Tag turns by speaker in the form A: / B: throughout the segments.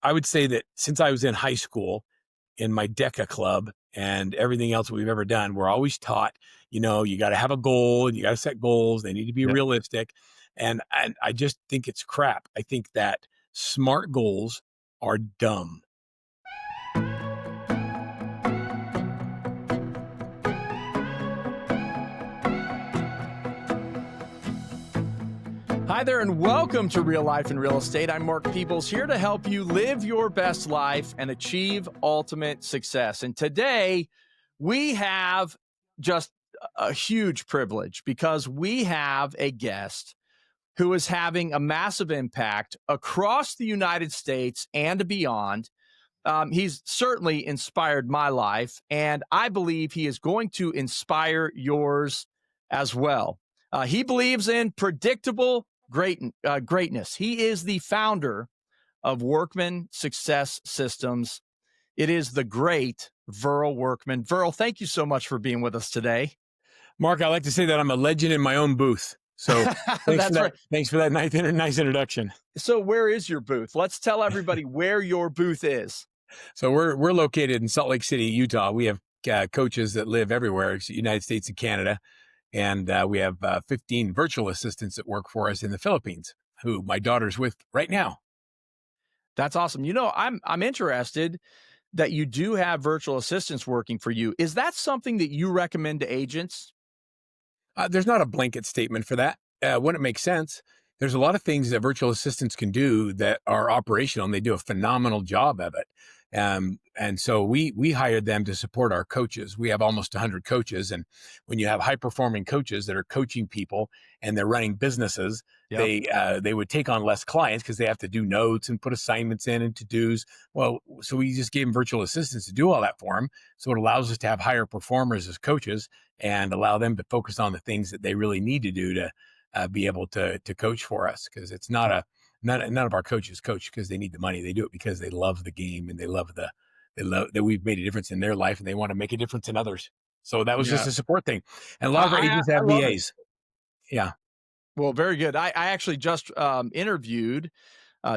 A: I would say that since I was in high school, in my DECA club and everything else we've ever done, we're always taught, you got to have a goal and you got to set goals. They need to be
B: Yep.
A: realistic. And I just think it's crap. I think that smart goals are dumb.
B: Hi there, and welcome to Real Life in Real Estate. I'm Mark Peebles, here to help you live your best life and achieve ultimate success. And today, we have just a huge privilege because we have a guest who is having a massive impact across the United States and beyond. He's certainly inspired my life, and I believe he is going to inspire yours as well. He believes in predictable greatness. He is the founder of Workman Success Systems. It is the great Verl Workman. Verl, thank you so much for being with us today.
A: Mark, I like to say that I'm a legend in my own booth. So
B: That's right.
A: Thanks for that nice introduction.
B: So where is your booth? Let's tell everybody where your booth is.
A: So we're located in Salt Lake City, Utah. We have coaches that live everywhere, United States and Canada. And we have 15 virtual assistants that work for us in the Philippines, who my daughter's with right now.
B: That's awesome. I'm interested that you do have virtual assistants working for you. Is that something that you recommend to agents?
A: There's not a blanket statement for that. When it makes sense, there's a lot of things that virtual assistants can do that are operational, and they do a phenomenal job of it. And so we hired them to support our coaches. We have almost 100 coaches. And when you have high performing coaches that are coaching people and they're running businesses, yep, they would take on less clients because they have to do notes and put assignments in and to-dos. Well, so we just gave them virtual assistants to do all that for them. So it allows us to have higher performers as coaches and allow them to focus on the things that they really need to do to be able to coach for us. Because it's none of our coaches coach because they need the money. They do it because they love the game and they love that we've made a difference in their life and they want to make a difference in others. So that was just a support thing. And a lot of our agents have VAs. Yeah.
B: Well, very good. I actually just interviewed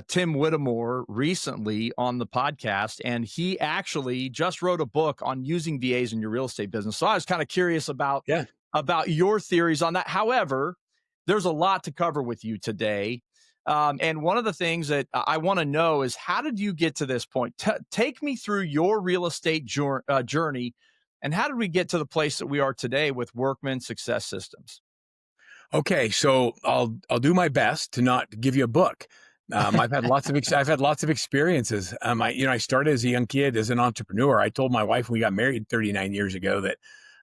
B: Tim Whittemore recently on the podcast, and he actually just wrote a book on using VAs in your real estate business. So I was kind of curious about your theories on that. However, there's a lot to cover with you today. And one of the things that I want to know is, how did you get to this point? Take me through your real estate journey, and how did we get to the place that we are today with Workman Success Systems?
A: Okay, so I'll do my best to not give you a book. I've had lots of experiences. I started as a young kid as an entrepreneur. I told my wife when we got married 39 years ago that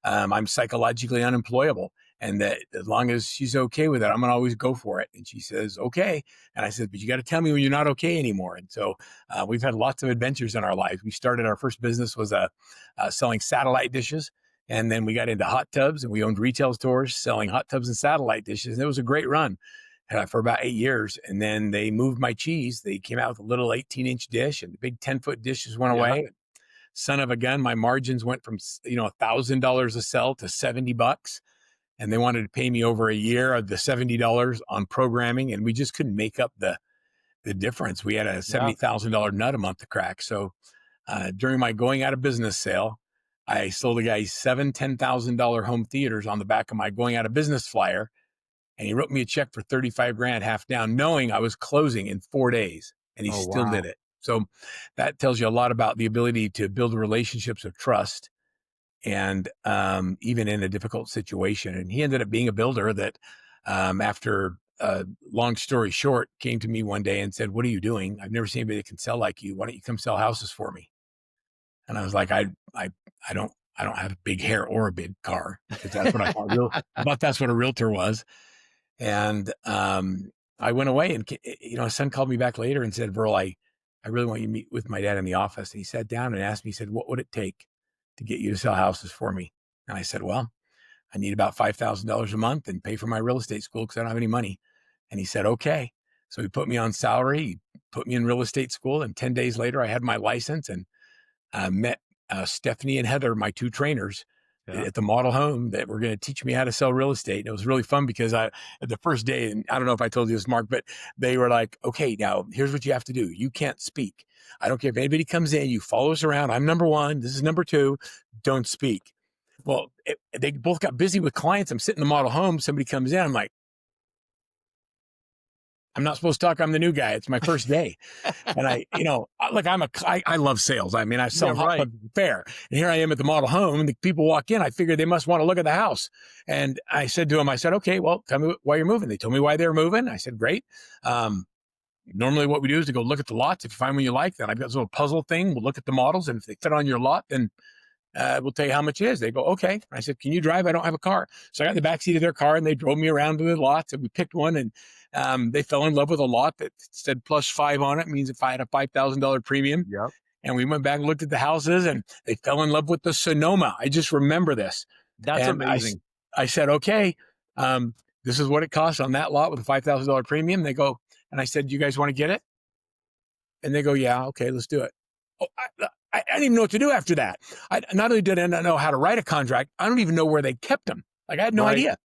A: I'm psychologically unemployable. And that as long as she's okay with it, I'm going to always go for it. And she says, okay. And I said, but you got to tell me when you're not okay anymore. And so we've had lots of adventures in our life. We started, our first business was selling satellite dishes. And then we got into hot tubs, and we owned retail stores selling hot tubs and satellite dishes. And it was a great run for about 8 years. And then they moved my cheese. They came out with a little 18-inch dish, and the big 10-foot dishes went away. Son of a gun, my margins went from $1,000 a sell to $70. And they wanted to pay me over a year of the $70 on programming, and we just couldn't make up the difference. We had a $70,000 nut a month to crack. So during my going out of business sale, I sold a guy 7 $10,000 home theaters on the back of my going out of business flyer, and he wrote me a check for $35,000 half down, knowing I was closing in 4 days, and he still did it. So that tells you a lot about the ability to build relationships of trust. And even in a difficult situation. And he ended up being a builder that after, long story short, came to me one day and said, what are you doing? I've never seen anybody that can sell like you. Why don't you come sell houses for me? And I was like, I don't have a big hair or a big car, because that's what that's what a realtor was. And I went away, and his son called me back later and said, Verl, I really want you to meet with my dad in the office. And he sat down and asked me, he said, what would it take to get you to sell houses for me? And I said, well, I need about $5,000 a month and pay for my real estate school because I don't have any money. And he said, okay. So he put me on salary, he put me in real estate school. And 10 days later, I had my license, and met Stephanie and Heather, my two trainers,
B: Yeah.
A: at the model home that were going to teach me how to sell real estate. And it was really fun because the first day, and I don't know if I told you this, Mark, but they were like, okay, now here's what you have to do. You can't speak. I don't care if anybody comes in, you follow us around. I'm number one. This is number two. Don't speak. Well, they both got busy with clients. I'm sitting in the model home. Somebody comes in. I'm like, I'm not supposed to talk. I'm the new guy. It's my first day. And look, I love sales. I mean, I
B: Yeah,
A: sell hot
B: right.
A: tubs at the fair, and here I am at the model home, and the people walk in. I figured they must want to look at the house. And I said to them, I said, okay, well, tell me why you're moving. They told me why they're moving. I said, great. Normally what we do is to go look at the lots. If you find one you like, then I've got this little puzzle thing. We'll look at the models, and if they fit on your lot, then we'll tell you how much it is. They go, okay. I said, can you drive? I don't have a car. So I got in the backseat of their car, and they drove me around to the lots, and we picked one, and they fell in love with a lot that said +5 on it. Means if I had a $5,000 premium.
B: Yep.
A: And we went back and looked at the houses, and they fell in love with the Sonoma. I just remember this.
B: That's
A: And
B: amazing.
A: I said, okay, this is what it costs on that lot with a $5,000 premium. They go, and I said, you guys want to get it? And they go, yeah, okay, let's do it. Oh, I didn't even know what to do after that. I not only did I not know how to write a contract, I don't even know where they kept them. Like I had no
B: Right.
A: idea.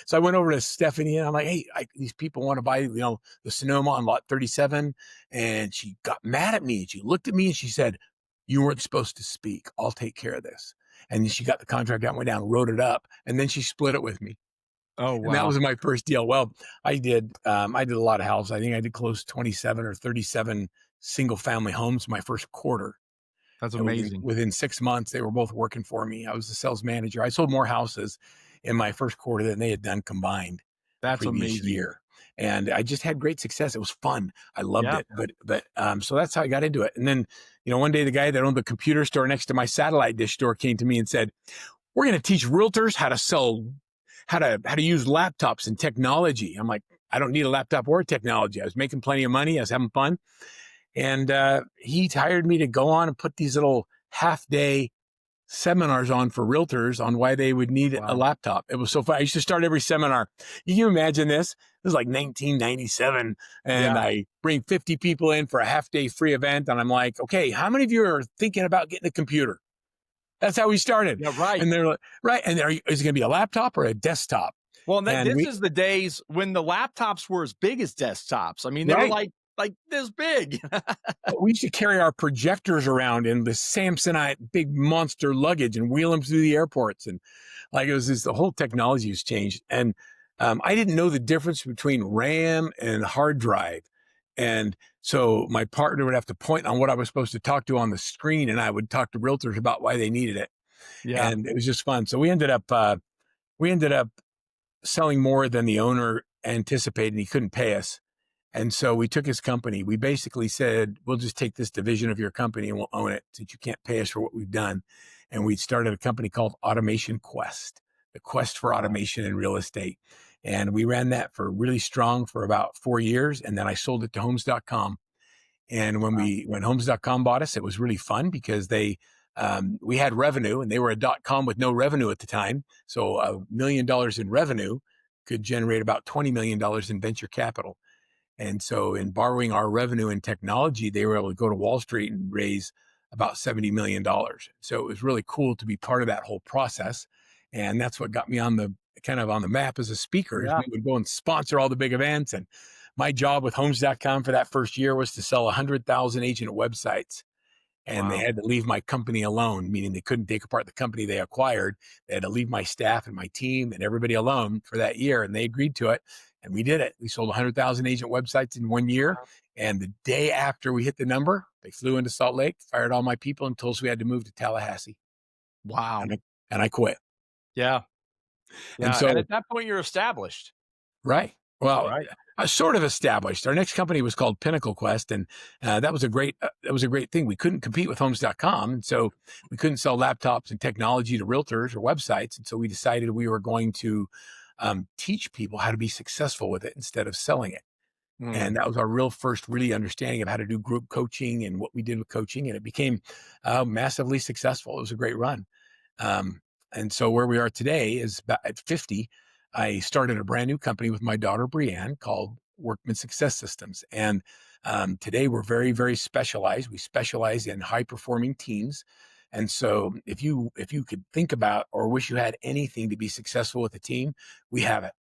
A: So I went over to Stephanie and I'm like, hey, these people want to buy, the Sonoma on lot 37. And she got mad at me and she looked at me and she said, you weren't supposed to speak. I'll take care of this. And she got the contract out, went down, wrote it up, and then she split it with me.
B: Oh,
A: And that
B: wow.
A: was my first deal. Well, I did a lot of houses. I think I did close 27 or 37 single family homes my first quarter.
B: That's
A: And
B: amazing.
A: within 6 months, they were both working for me. I was the sales manager. I sold more houses in my first quarter than they had done combined the
B: That's
A: previous
B: amazing.
A: year. And I just had great success. It was fun. I loved
B: Yeah.
A: it. So that's how I got into it. And then, one day the guy that owned the computer store next to my satellite dish store came to me and said, we're going to teach realtors how to use laptops and technology. I'm like, I don't need a laptop or technology. I was making plenty of money. I was having fun. And he hired me to go on and put these little half-day seminars on for realtors on why they would need a
B: Wow.
A: laptop. It was so fun. I used to start every seminar. Can you imagine this? This is like 1997. And
B: Yeah.
A: I bring 50 people in for a half-day free event. And I'm like, okay, how many of you are thinking about getting a computer? That's how we started.
B: Yeah, right.
A: And they're like, right. And is it going to be a laptop or a desktop?
B: Well, and
A: And
B: this is the days when the laptops were as big as desktops. I mean, they were
A: right.
B: like this big.
A: We used to carry our projectors around in the Samsonite big monster luggage and wheel them through the airports. And like it was this, the whole technology has changed. And I didn't know the difference between RAM and hard drive. And so my partner would have to point on what I was supposed to talk to on the screen, and I would talk to realtors about why they needed it.
B: Yeah.
A: And it was just fun. So we ended up selling more than the owner anticipated, and he couldn't pay us. And so we took his company. We basically said, we'll just take this division of your company and we'll own it since you can't pay us for what we've done. And we started a company called Automation Quest, the quest for
B: Wow.
A: automation in real estate. And we ran that for really strong for about 4 years. And then I sold it to homes.com. And
B: Wow.
A: when homes.com bought us, it was really fun because we had revenue and they were a .com with no revenue at the time. So $1 million in revenue could generate about $20 million in venture capital. And so in borrowing our revenue in technology, they were able to go to Wall Street and raise about $70 million. So it was really cool to be part of that whole process. And that's what got me on the map as a speaker is
B: Yeah.
A: we would go and sponsor all the big events. And my job with homes.com for that first year was to sell 100,000 agent websites. And they
B: Wow.
A: had to leave my company alone, meaning they couldn't take apart the company they acquired. They had to leave my staff and my team and everybody alone for that year. And they agreed to it. And we did it. We sold 100,000 agent websites in 1 year. And the day after we hit the number, they flew into Salt Lake, fired all my people, and told us we had to move to Tallahassee.
B: Wow.
A: And I quit.
B: Yeah.
A: And
B: Yeah. And
A: so,
B: at that point, you're established.
A: right. Well,
B: Right.
A: I sort of established. Our next company was called Pinnacle Quest, and that was a great thing. We couldn't compete with Homes.com, and so we couldn't sell laptops and technology to realtors or websites. And so we decided we were going to teach people how to be successful with it instead of selling it.
B: Mm.
A: And that was our real first really understanding of how to do group coaching and what we did with coaching. And it became massively successful. It was a great run. And so where we are today is about at 50, I started a brand new company with my daughter, Brianne, called Workman Success Systems. And today we're very, very specialized. We specialize in high performing teams And so if you could think about or wish you had anything to be successful with a team, we have it.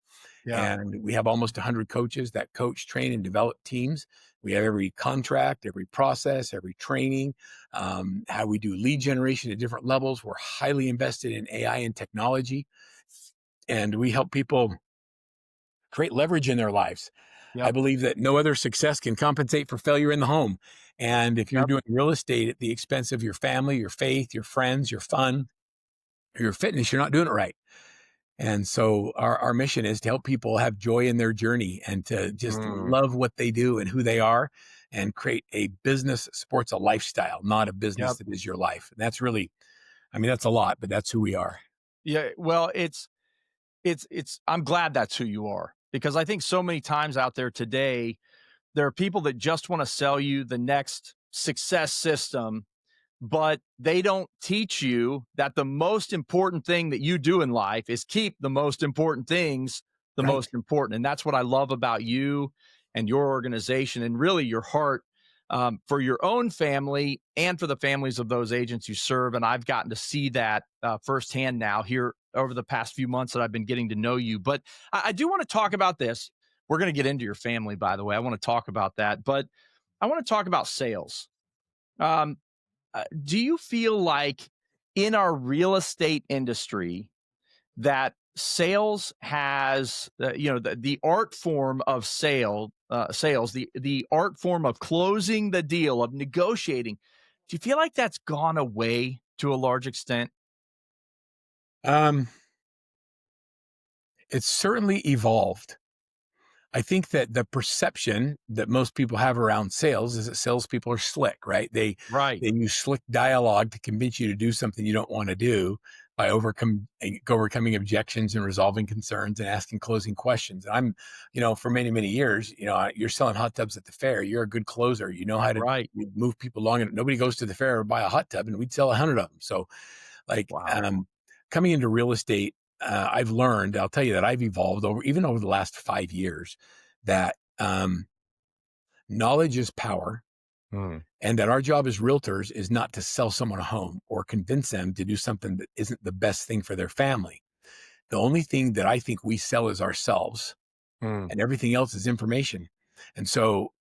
B: Yeah.
A: And we have almost 100 coaches that coach, train, and develop teams. We have every contract, every process, every training, how we do lead generation at different levels. We're highly invested in AI and technology, and we help people create leverage in their lives. I
B: Yep.
A: believe that no other success can compensate for failure in the home. And if you're
B: Yep.
A: doing real estate at the expense of your family, your faith, your friends, your fun, your fitness, you're not doing it right. And so our mission is to help people have joy in their journey and to just
B: Mm.
A: love what they do and who they are and create a business that supports a lifestyle, not a business
B: Yep.
A: that is your life. And that's really, I mean, that's a lot, but that's who we are.
B: Yeah. Well, I'm glad that's who you are, because I think so many times out there today, there are people that just want to sell you the next success system, but they don't teach you that the most important thing that you do in life is keep the most important things the
A: Right.
B: most important. And that's what I love about you and your organization, and really your heart, for your own family and for the families of those agents you serve. And I've gotten to see that firsthand now here over the past few months that I've been getting to know you. But I do want to talk about this. We're going to get into your family, by the way. I want to talk about that, but I want to talk about sales. Um, do you feel like in our real estate industry that sales has, the art form of sales, the art form of closing the deal, of negotiating, do you feel like that's gone away to a large extent?
A: Um, it's certainly evolved. I think that the perception that most people have around sales is that salespeople are slick, right?
B: Right.
A: They use slick dialogue to convince you to do something you don't want to do by overcoming objections and resolving concerns and asking closing questions. And I'm, for many many years, you're selling hot tubs at the fair. You're a good closer. You know how to
B: Right.
A: move people along, and nobody goes to the fair or buy a hot tub, and we'd sell 100 of them. So like,
B: Wow.
A: coming into real estate, I've learned, I'll tell you that I've evolved even over the last 5 years, that knowledge is power,
B: Mm.
A: and that our job as realtors is not to sell someone a home or convince them to do something that isn't the best thing for their family. The only thing that I think we sell is ourselves,
B: Mm.
A: and everything else is information. And so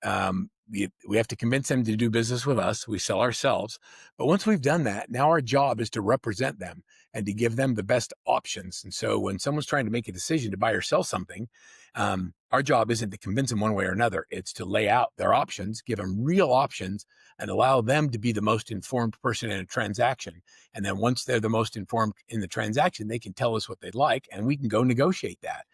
A: we have to convince them to do business with us. We sell ourselves. But once we've done that, now our job is to represent them and to give them the best options. And so when someone's trying to make a decision to buy or sell something, our job isn't to convince them one way or another. It's to lay out their options, give them real options, and allow them to be the most informed person in a transaction. And then once they're the most informed in the transaction, they can tell us what they'd like, and we can go negotiate that.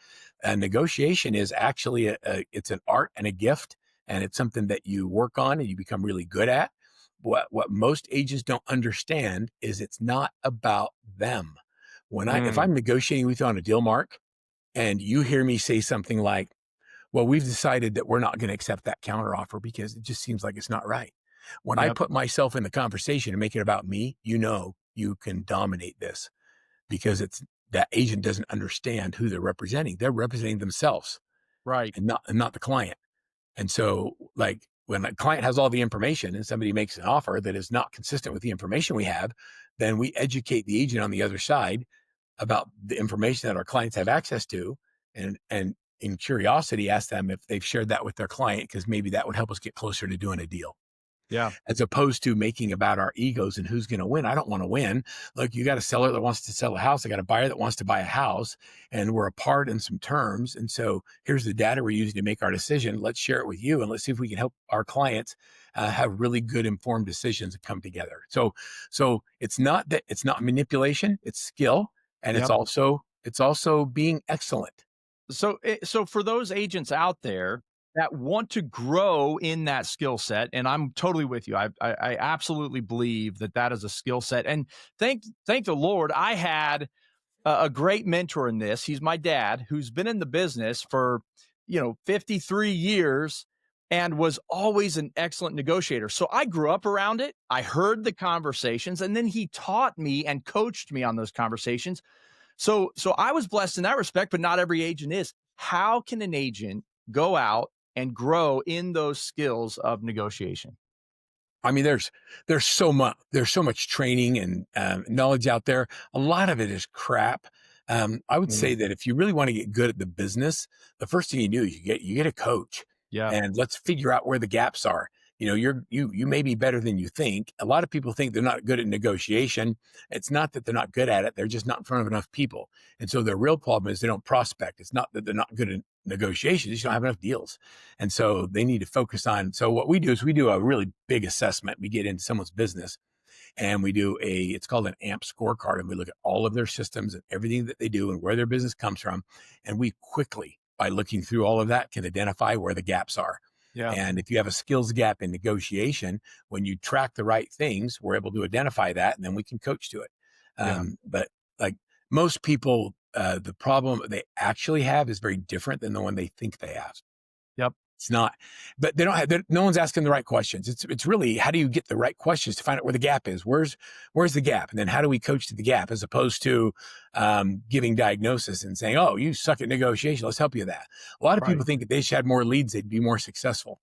A: And negotiation is actually it's an art and a gift, and it's something that you work on and you become really good at. What most agents don't understand is it's not about them. If
B: Mm.
A: I'm negotiating with you on a deal, Mark, and you hear me say something like, "Well, we've decided that we're not going to accept that counteroffer because it just seems like it's not right." When I
B: Yep.
A: put myself in the conversation and make it about me, you can dominate this, because it's that agent doesn't understand who they're representing. They're representing themselves
B: Right.
A: and not the client. And so, like, when a client has all the information and somebody makes an offer that is not consistent with the information we have, then we educate the agent on the other side about the information that our clients have access to, and in curiosity ask them if they've shared that with their client, because maybe that would help us get closer to doing a deal,
B: Yeah.
A: as opposed to making about our egos and who's going to win. I don't want to win. Look, you got a seller that wants to sell a house. I got a buyer that wants to buy a house, and we're apart in some terms. And so here's the data we're using to make our decision. Let's share it with you, and let's see if we can help our clients have really good informed decisions and come together. So it's not manipulation, it's skill, and
B: Yep.
A: it's also being excellent.
B: So for those agents out there that want to grow in that skill set, and I'm totally with you. I absolutely believe that that is a skill set. And thank the Lord, I had a great mentor in this. He's my dad, who's been in the business for 53 years and was always an excellent negotiator. So I grew up around it. I heard the conversations, and then he taught me and coached me on those conversations. So I was blessed in that respect, but not every agent is. How can an agent go out and grow in those skills of negotiation?
A: I mean, there's so much training and knowledge out there. A lot of it is crap. I would say
B: Mm.
A: that if you really want to get good at the business, the first thing you do is you get a coach,
B: Yeah.
A: and let's figure out where the gaps are. You know, you may be better than you think. A lot of people think they're not good at negotiation. It's not that they're not good at it; they're just not in front of enough people. And so their real problem is they don't prospect. It's not that they're not good at negotiation; they just don't have enough deals. And so they need to focus on. So what we do is we do a really big assessment. We get into someone's business and we do it's called an AMP scorecard. And we look at all of their systems and everything that they do and where their business comes from. And we quickly, by looking through all of that, can identify where the gaps are.
B: Yeah.
A: And if you have a skills gap in negotiation, when you track the right things, we're able to identify that and then we can coach to it.
B: Yeah.
A: But like most people, the problem they actually have is very different than the one they think they have.
B: Yep.
A: It's not, but they don't have, no one's asking the right questions. It's really, how do you get the right questions to find out where the gap is? Where's the gap? And then how do we coach to the gap as opposed to giving diagnosis and saying, oh, you suck at negotiation. Let's help you with that. A lot of
B: Right.
A: people think if they should have more leads, they'd be more successful.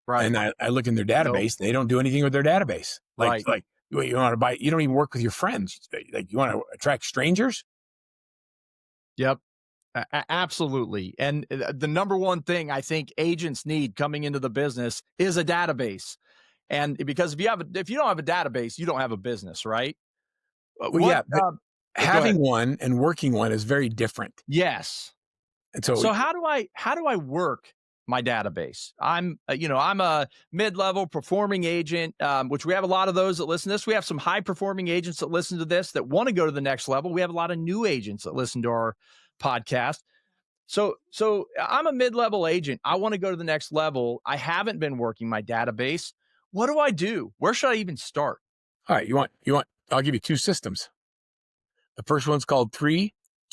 B: Right.
A: And I look in their
B: Nope.
A: database, they don't do anything with their database.
B: Right.
A: Like you want to buy, you don't even work with your friends. Like you want to attract strangers.
B: Yep. Absolutely. And the number one thing I think agents need coming into the business is a database. And because if you don't have a database, you don't have a business, right?
A: Well,
B: What?
A: yeah, but
B: Go ahead.
A: having one and working one is very different.
B: Yes.
A: And so
B: So how do I work my database? I'm a mid-level performing agent, which we have a lot of those that listen to this. We have some high performing agents that listen to this that want to go to the next level. We have a lot of new agents that listen to our podcast. So I'm a mid-level agent. I want to go to the next level. I haven't been working my database. What do I do? Where should I even start?
A: all right, I'll give you two systems. The first one's called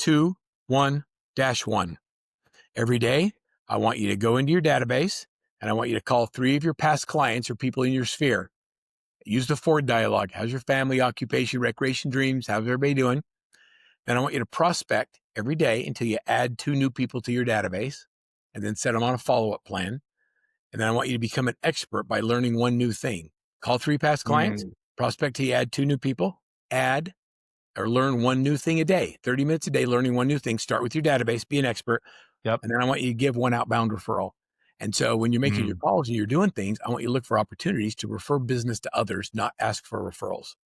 A: 3-2-1-1. Every day, I want you to go into your database and I want you to call 3 of your past clients or people in your sphere. Use the Ford dialogue. How's your family, occupation, recreation, dreams? How's everybody doing? And I want you to prospect every day until you add 2 new people to your database and then set them on a follow-up plan. And then I want you to become an expert by learning one new thing. Call 3 past clients,
B: Mm,
A: prospect till you add 2 new people, add or learn one new thing a day, 30 minutes a day, learning one new thing. Start with your database, be an expert.
B: yep.
A: And then I want you to give one outbound referral. And so when you're making your
B: Mm.
A: calls and you're doing things, I want you to look for opportunities to refer business to others, not ask for referrals.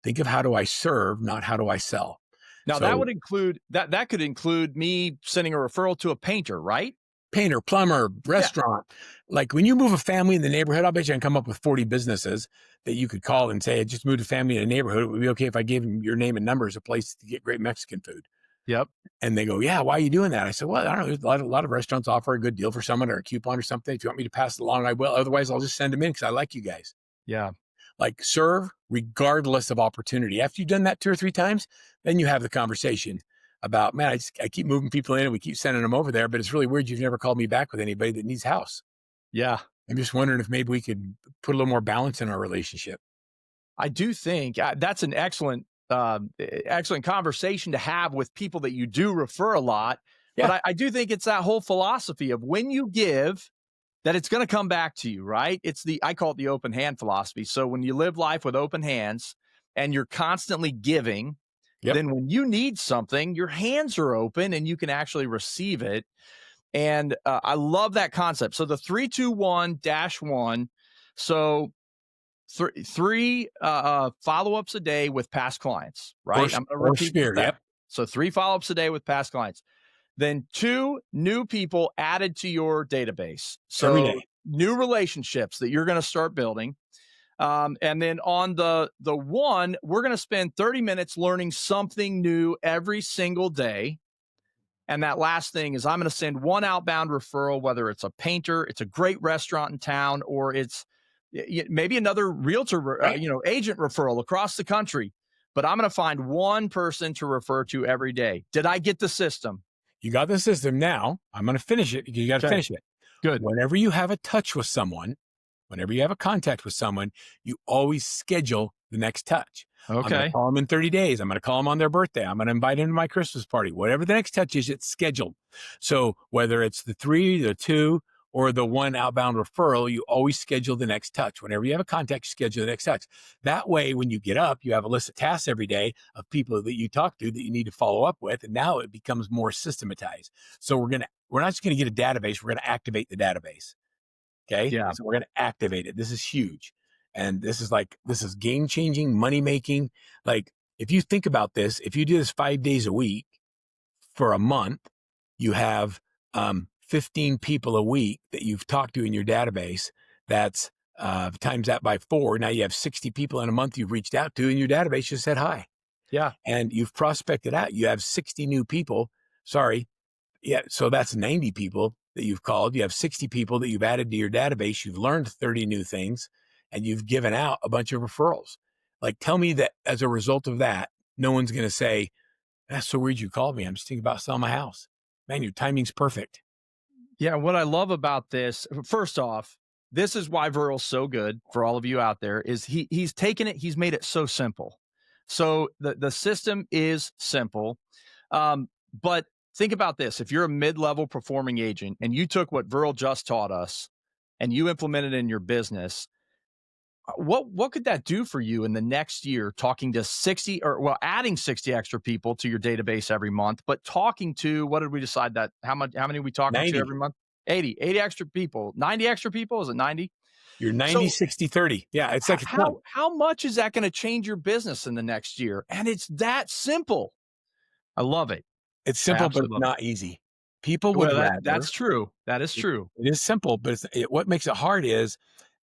A: Think of how do I serve, not how do I sell.
B: Now that
A: So
B: would include that could include me sending a referral to a painter, right?
A: painter, plumber,
B: Yeah.
A: restaurant, like when you move a family in the neighborhood, I'll bet you I can come up with 40 businesses that you could call and say, I just moved a family in a neighborhood. It would be okay if I gave them your name and number as a place to get great Mexican food.
B: Yep.
A: And they go, yeah, why are you doing that? I said, well, I don't know. There's a lot of restaurants offer a good deal for someone or a coupon or something. If you want me to pass it along, I will. Otherwise, I'll just send them in because I like you guys.
B: Yeah.
A: Like serve regardless of opportunity. After you've done that 2 or 3 times, then you have the conversation about, man, I keep moving people in and we keep sending them over there, but it's really weird you've never called me back with anybody that needs a house.
B: Yeah.
A: I'm just wondering if maybe we could put a little more balance in our relationship.
B: I do think that's an excellent conversation to have with people that you do refer a lot.
A: Yeah.
B: But I do think it's that whole philosophy of when you give, that it's going to come back to you, right? I call it the open hand philosophy. So when you live life with open hands and you're constantly giving,
A: Yep.
B: then when you need something, your hands are open and you can actually receive it. And I love that concept. So the 3-2-1-1. So three follow-ups a day with past clients, right? I'm going to
A: Or
B: repeat this
A: sphere.
B: back.
A: Yep.
B: So 3 follow-ups a day with past clients. Then 2 new people added to your database.
A: Every
B: So
A: day.
B: new relationships that you're going to start building. And then on the 1, we're going to spend 30 minutes learning something new every single day. And that last thing is I'm going to send 1 outbound referral, whether it's a painter, it's a great restaurant in town, or it's maybe another realtor,
A: Right.
B: agent referral across the country. But I'm going to find 1 person to refer to every day. Did I get the system?
A: You got the system now. I'm going to finish it because you got to
B: Okay.
A: finish it.
B: Good.
A: Whenever you have a touch with someone, whenever you have a contact with someone, you always schedule the next touch. I'm going
B: Okay.
A: to call them in 30 days. I'm going to call them on their birthday. I'm going to invite them to my Christmas party. Whatever the next touch is, it's scheduled. So whether it's the 3, the 2, or the one outbound referral, you always schedule the next touch. Whenever you have a contact, schedule the next touch. That way, when you get up, you have a list of tasks every day of people that you talk to that you need to follow up with. And now it becomes more systematized. So we're not just going to get a database, we're going to activate the database. Okay.
B: Yeah.
A: So we're going to activate it. This is huge. And this is game changing, money making. Like, if you think about this, if you do this 5 days a week for a month, you have 15 people a week that you've talked to in your database. That's times that by 4. Now you have 60 people in a month you've reached out to in your database. Just said hi.
B: Yeah.
A: And you've prospected out. You have 60 new people. Sorry. Yeah. So that's 90 people that you've called. You have 60 people that you've added to your database. You've learned 30 new things and you've given out a bunch of referrals. Like, tell me that as a result of that, no one's going to say, "That's so weird you called me. I'm just thinking about selling my house." Man, your timing's perfect.
B: Yeah, what I love about this, first off, this is why Verl's so good for all of you out there, is he's taken it, he's made it so simple. So the system is simple. But think about this. If you're a mid-level performing agent and you took what Verl just taught us and you implemented it in your business, what could that do for you in the next year, talking to 60, or well, adding 60 extra people to your database every month, but talking to, what did we decide, that how many are we talking to
A: 90.
B: every month? 80 extra people, 90 extra people. Is it 90?
A: You're 90,
B: So
A: 60, 30. Yeah, it's like a ton.
B: how much is that going to change your business in the next year? And it's that simple. I love it.
A: It's
B: I
A: simple, but
B: absolutely
A: it's
B: love it.
A: not easy. People would
B: Well,
A: rather.
B: that's true. That is
A: It,
B: true.
A: it is simple, but what makes it hard is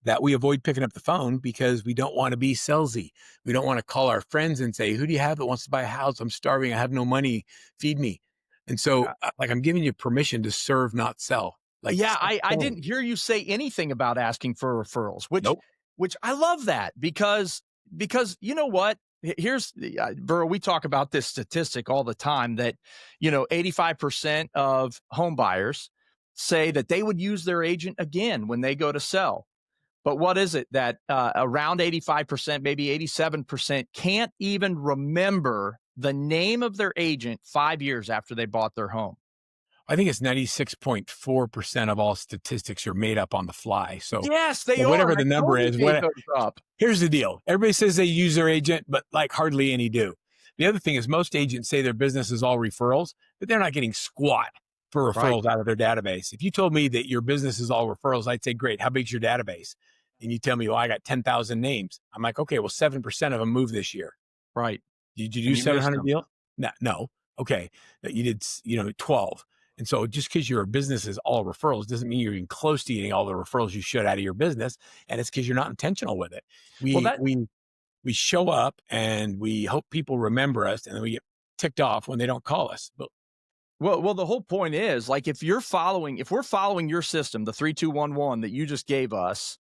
A: that we avoid picking up the phone because we don't want to be salesy. We don't want to call our friends and say, "Who do you have that wants to buy a house? I'm starving. I have no money. Feed me." And so, like, I'm giving you permission to serve, not sell. Like,
B: Yeah,
A: stop
B: I
A: selling.
B: didn't hear you say anything about asking for referrals,
A: Nope.
B: which I love that, because you know what? Here's the Verl, we talk about this statistic all the time that 85% of home buyers say that they would use their agent again when they go to sell. But what is it that around 85%, maybe 87% can't even remember the name of their agent 5 years after they bought their home?
A: I think it's 96.4% of all statistics are made up on the fly. So,
B: Yes, they are.
A: whatever
B: And
A: the
B: I
A: number
B: totally
A: is,
B: made those up.
A: here's the deal. Everybody says they use their agent, but like hardly any do. The other thing is most agents say their business is all referrals, but they're not getting squat for
B: Right.
A: referrals out of their database. If you told me that your business is all referrals, I'd say, great. How big's your database? And you tell me, well, I got 10,000 names. I'm like, okay, well, 7% of them moved this year.
B: Right.
A: Did you do
B: And you missed
A: 700
B: them.
A: deals? No, no. Okay. You did, 12. And so just because your business is all referrals doesn't mean you're even close to getting all the referrals you should out of your business. And it's because you're not intentional with it.
B: Well,
A: We,
B: that
A: we, we show up and we hope people remember us and then we get ticked off when they don't call us. But
B: well, the whole point is, like, if we're following your system, the 3211 that you just gave us,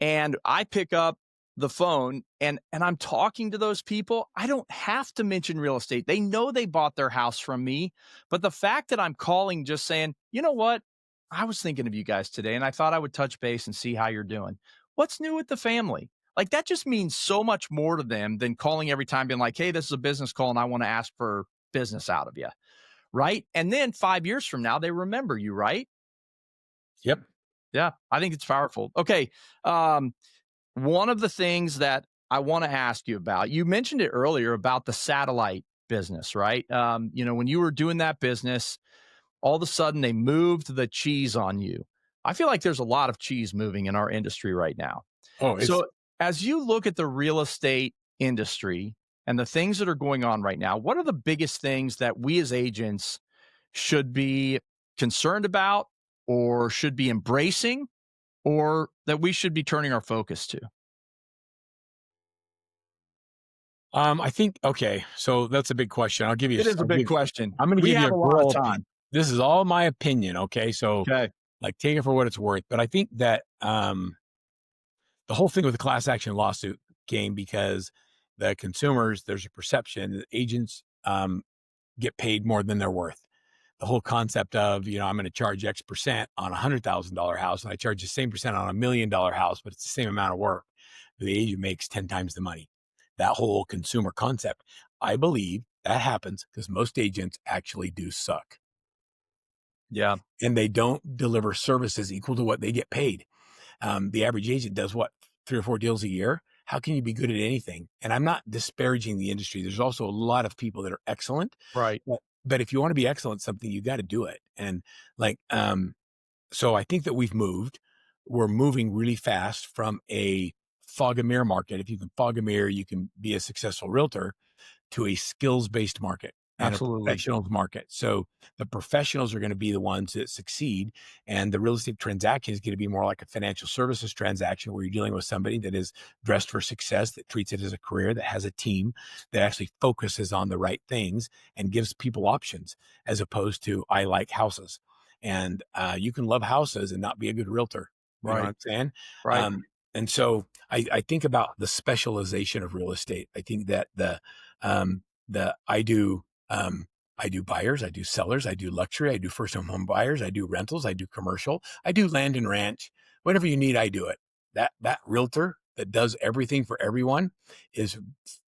B: and I pick up the phone and I'm talking to those people, I don't have to mention real estate. They know they bought their house from me, but the fact that I'm calling just saying, "You know what? I was thinking of you guys today and I thought I would touch base and see how you're doing. What's new with the family?" Like, that just means so much more to them than calling every time being like, "Hey, this is a business call and I want to ask for business out of you." Right? And then 5 years from now they remember you, right?
A: yep.
B: Yeah, I think it's powerful. Okay. One of the things that I want to ask you about, you mentioned it earlier about the satellite business, right? When you were doing that business, all of a sudden they moved the cheese on you. I feel like there's a lot of cheese moving in our industry right now.
A: Oh, it's,
B: So, as you look at the real estate industry and the things that are going on right now, what are the biggest things that we as agents should be concerned about, or should be embracing, or that we should be turning our focus to?
A: I think, okay. So that's a big question.
B: It is a big question.
A: I'm going to
B: We
A: give you
B: have
A: a
B: a lot of
A: girl opinion.
B: time.
A: This is all my opinion. Okay. So,
B: Okay.
A: like, take it for what it's worth. But I think that, the whole thing with the class action lawsuit came because the consumers, there's a perception that agents get paid more than they're worth. The whole concept of, I'm going to charge X percent on $100,000 house and I charge the same percent on $1 million house, but it's the same amount of work. The agent makes 10 times the money. That whole consumer concept. I believe that happens because most agents actually do suck.
B: Yeah.
A: and they don't deliver services equal to what they get paid. The average agent does what, 3 or 4 deals a year? How can you be good at anything? And I'm not disparaging the industry. There's also a lot of people that are excellent,
B: Right.
A: but if you wanna be excellent at something, you gotta do it. And, like, so I think that we're moving really fast from a fog and mirror market. If you can fog a mirror, you can be a successful realtor, to a skills-based market and a
B: Absolutely.
A: professionals market. So the professionals are going to be the ones that succeed, and the real estate transaction is going to be more like a financial services transaction where you're dealing with somebody that is dressed for success, that treats it as a career, that has a team, that actually focuses on the right things and gives people options, as opposed to I like houses. And you can love houses and not be a good realtor. You know what
B: Right.
A: I'm saying?
B: Right.
A: And so I think about the specialization of real estate. I think that the I do buyers, I do sellers, I do luxury, I do first home buyers, I do rentals, I do commercial, I do land and ranch. Whatever you need, I do it. That realtor that does everything for everyone is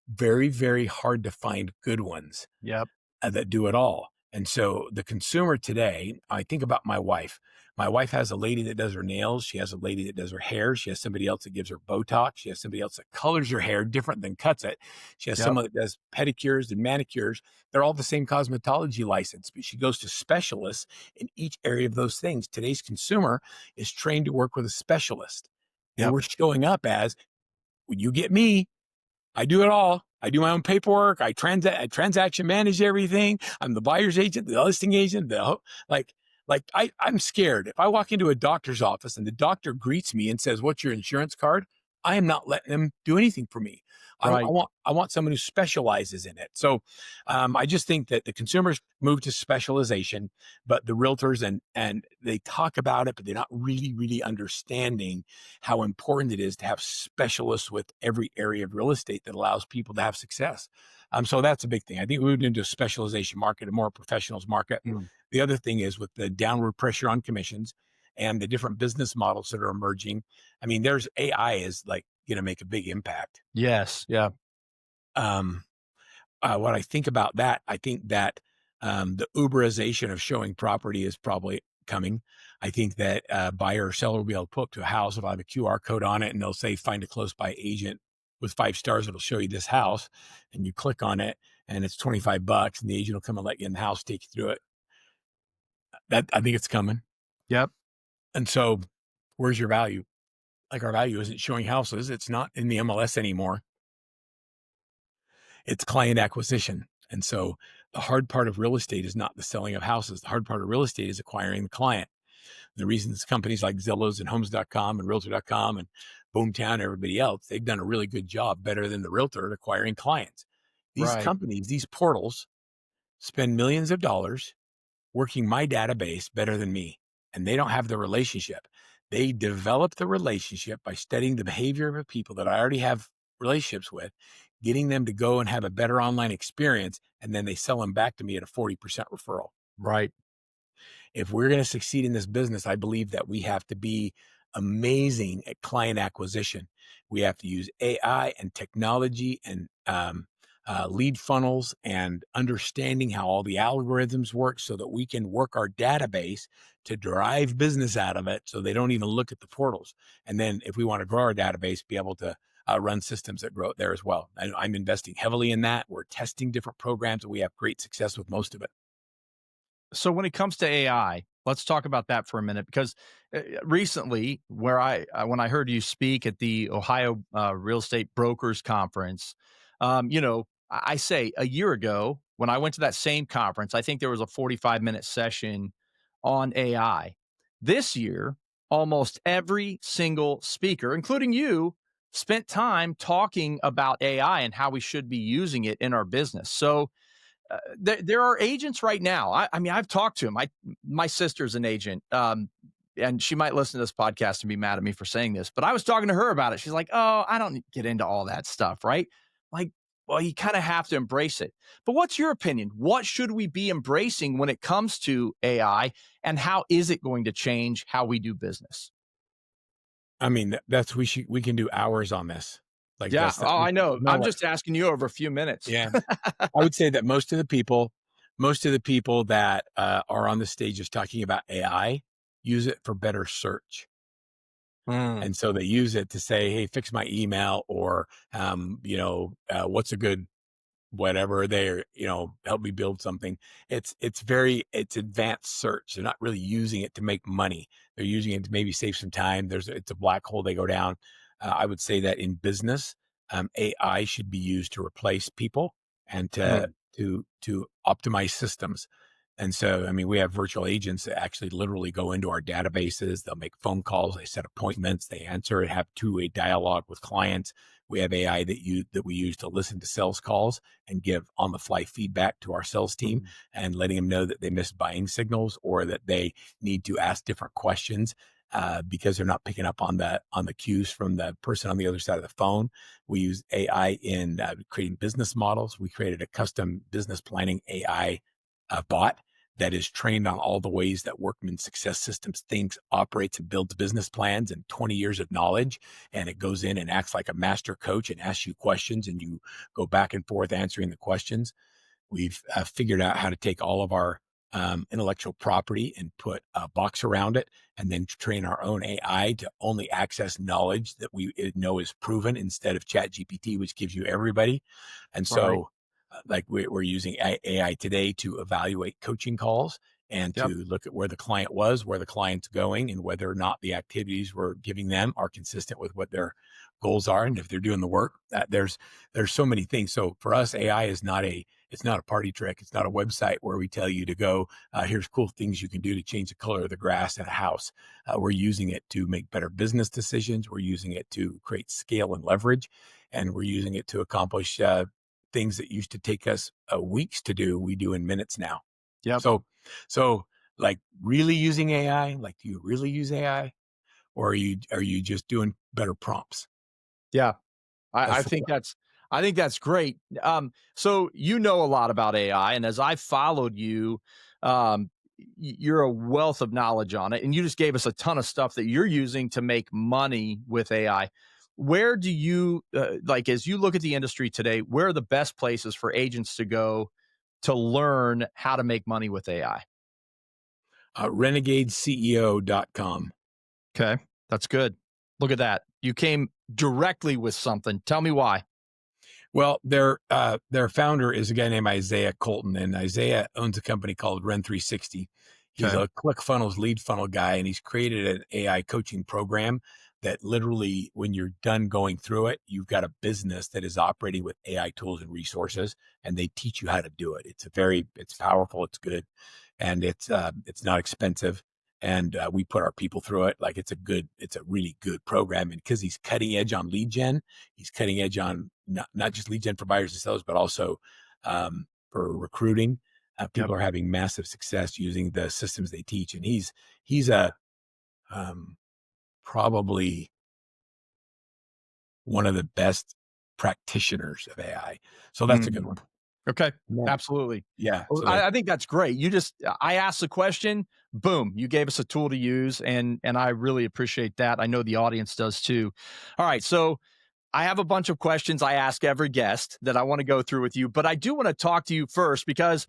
A: very, very hard to find good ones
B: Yep.
A: that do it all. And so the consumer today, I think about my wife. My wife has a lady that does her nails. She has a lady that does her hair. She has somebody else that gives her Botox. She has somebody else that colors her hair different than cuts it. She has
B: Yep.
A: someone that does pedicures and manicures. They're all the same cosmetology license, but she goes to specialists in each area of those things. Today's consumer is trained to work with a specialist. And
B: Yep.
A: we're showing up as, "Well, you get me. I do it all. I do my own paperwork. I transaction manage everything. I'm the buyer's agent, the listing agent, like I'm scared. If I walk into a doctor's office and the doctor greets me and says, "What's your insurance card?" I am not letting them do anything for me.
B: Right.
A: I want someone who specializes in it. So I just think that the consumers move to specialization, but the realtors and they talk about it, but they're not really understanding how important it is to have specialists with every area of real estate that allows people to have success. So that's a big thing. I think we moved into a specialization market, a more professionals market.
B: Mm.
A: The other thing is with the downward pressure on commissions and the different business models that are emerging. I mean, there's AI is like going to make a big impact.
B: Yes. Yeah.
A: Um, when I think about that, I think that the Uberization of showing property is probably coming. I think that buyer or seller will be able to pull up to a house. If I have a QR code on it and they'll say, find a close by agent with 5 stars, it'll show you this house. And you click on it and it's $25 and the agent will come and let you in the house, take you through it. That I think it's coming.
B: Yep.
A: And so where's your value? Like our value isn't showing houses. It's not in the MLS anymore. It's client acquisition. And so the hard part of real estate is not the selling of houses. The hard part of real estate is acquiring the client. The reasons companies like Zillows and Homes.com and Realtor.com and Boomtown and everybody else, they've done a really good job, better than the realtor at acquiring clients. These
B: Right.
A: companies, these portals spend millions of dollars working my database better than me. And they don't have the relationship. They develop the relationship by studying the behavior of the people that I already have relationships with, getting them to go and have a better online experience. And then they sell them back to me at a 40% referral.
B: Right.
A: If we're going to succeed in this business, I believe that we have to be amazing at client acquisition. We have to use AI and technology and lead funnels and understanding how all the algorithms work so that we can work our database to drive business out of it so they don't even look at the portals. And then if we want to grow our database, be able to run systems that grow it there as well. I'm investing heavily in that. We're testing different programs and we have great success with most of it.
B: So when it comes to AI, let's talk about that for a minute because recently, when I heard you speak at the Ohio Real Estate Brokers Conference, I say a year ago when I went to that same conference, I think there was a 45-minute session on AI. This year, almost every single speaker, including you, spent time talking about AI and how we should be using it in our business. So there are agents right now. I mean, I've talked to him. My sister's an agent, and she might listen to this podcast and be mad at me for saying this, but I was talking to her about it. She's like, "Oh, I don't get into all that stuff, right?" Like, well, you kind of have to embrace it. But what's your opinion? What should we be embracing when it comes to AI, and how is it going to change how we do business?
A: I mean, that's we can do hours on this. Like
B: Yeah.
A: that's
B: Oh, I know.
A: no
B: I'm
A: way.
B: just asking you over a few minutes.
A: Yeah. I would say that most of the people most of the people that are on the stage just talking about AI use it for better search.
B: Mm,
A: And so they use it to say, hey, fix my email or, what's a good whatever they're, help me build something. It's advanced search. They're not really using it to make money. They're using it to maybe save some time. It's a black hole they go down. I would say that in business, AI should be used to replace people and
B: mm,
A: to optimize systems. And so, I mean, we have virtual agents that actually literally go into our databases. They'll make phone calls, they set appointments, they answer and have two-way dialogue with clients. We have AI that we use to listen to sales calls and give on the fly feedback to our sales team
B: mm,
A: and letting them know that they missed buying signals or that they need to ask different questions because they're not picking up on the cues from the person on the other side of the phone. We use AI in creating business models. We created a custom business planning AI bot that is trained on all the ways that Workman Success Systems thinks, operates, and builds business plans and 20 years of knowledge. And it goes in and acts like a master coach and asks you questions, and you go back and forth answering the questions. We've figured out how to take all of our intellectual property and put a box around it, and then train our own AI to only access knowledge that we know is proven instead of Chat GPT, which gives you everybody. And
B: right.
A: so, like we're using AI today to evaluate coaching calls and
B: Yep.
A: to look at where the client was, where the client's going, and whether or not the activities we're giving them are consistent with what their goals are, and if they're doing the work. There's so many things. So for us, AI is not a it's not a party trick. It's not a website where we tell you to go. Here's cool things you can do to change the color of the grass in a house. We're using it to make better business decisions. We're using it to create scale and leverage, and we're using it to accomplish things that used to take us weeks to do. We do in minutes now.
B: Yep.
A: So, so like really using AI? Like, do you really use AI, or are you just doing better prompts?
B: Yeah. I,
A: That's
B: I
A: the
B: think that's I think that's great. So you know a lot about AI, and as I followed you, you're a wealth of knowledge on it, and you just gave us a ton of stuff that you're using to make money with AI. Where do you like as you look at the industry today? Where are the best places for agents to go to learn how to make money with AI?
A: renegadeceo.com.
B: Okay, that's good. Look at that. You came directly with something. Tell me why.
A: Well, their founder is a guy named Isaiah Colton, and Isaiah owns a company called Ren 360. He's
B: Okay.
A: a ClickFunnels lead funnel guy, and he's created an AI coaching program that literally, when you're done going through it, you've got a business that is operating with AI tools and resources, and they teach you how to do it. It's powerful, it's good, and it's not expensive. And we put our people through it. Like it's a really good program. And because he's cutting edge on lead gen, he's cutting edge on not just lead gen for buyers and sellers, but also for recruiting.
B: Yep.
A: People are having massive success using the systems they teach, and he's a um, probably one of the best practitioners of AI. So that's a good
B: Mm.
A: one.
B: Okay,
A: Yeah.
B: absolutely.
A: Yeah.
B: Well,
A: So that
B: I think that's great. You just I asked the question, boom, you gave us a tool to use, and I really appreciate that. I know the audience does too. All right, so I have a bunch of questions I ask every guest that I want to go through with you, but I do want to talk to you first because